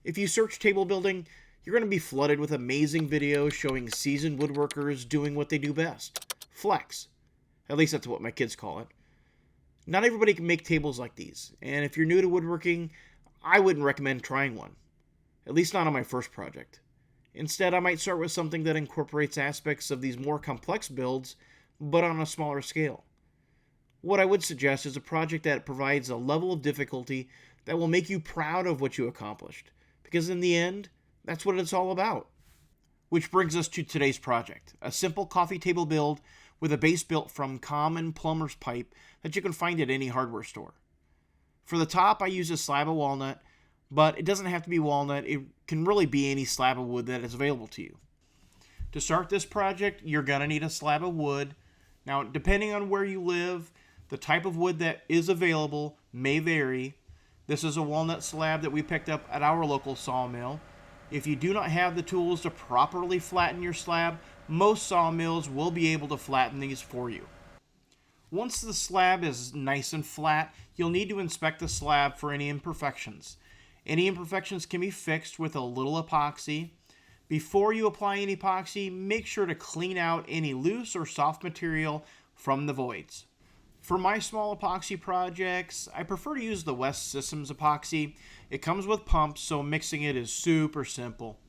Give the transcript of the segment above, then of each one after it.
If you search table building, you're going to be flooded with amazing videos showing seasoned woodworkers doing what they do best. Flex. At least that's what my kids call it. Not everybody can make tables like these, and if you're new to woodworking, I wouldn't recommend trying one. At least not on my first project. Instead, I might start with something that incorporates aspects of these more complex builds, but on a smaller scale. What I would suggest is a project that provides a level of difficulty that will make you proud of what you accomplished, because in the end, that's what it's all about. Which brings us to today's project, a simple coffee table build with a base built from common plumber's pipe that you can find at any hardware store. For the top, I use a slab of walnut, but it doesn't have to be walnut. It can really be any slab of wood that is available to you. To start this project, you're going to need a slab of wood. Now, depending on where you live, the type of wood that is available may vary. This is a walnut slab that we picked up at our local sawmill. If you do not have the tools to properly flatten your slab, most sawmills will be able to flatten these for you. Once the slab is nice and flat, you'll need to inspect the slab for any imperfections. Any imperfections can be fixed with a little epoxy. Before you apply any epoxy, make sure to clean out any loose or soft material from the voids. For my small epoxy projects, I prefer to use the West Systems epoxy. It comes with pumps, so mixing it is super simple.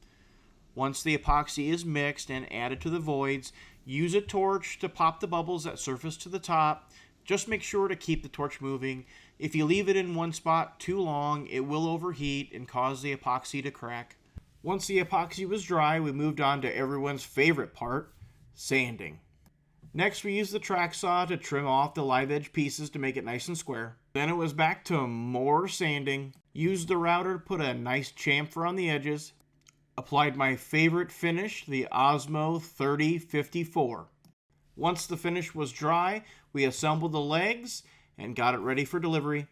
Once the epoxy is mixed and added to the voids, use a torch to pop the bubbles that surface to the top. Just make sure to keep the torch moving. If you leave it in one spot too long, it will overheat and cause the epoxy to crack. Once the epoxy was dry, we moved on to everyone's favorite part, sanding. Next, we used the track saw to trim off the live edge pieces to make it nice and square. Then it was back to more sanding. Used the router to put a nice chamfer on the edges. Applied my favorite finish, the Osmo 3054. Once the finish was dry, we assembled the legs and got it ready for delivery.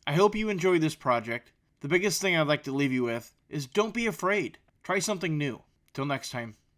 I hope you enjoyed this project. The biggest thing I'd like to leave you with is don't be afraid. Try something new. Till next time.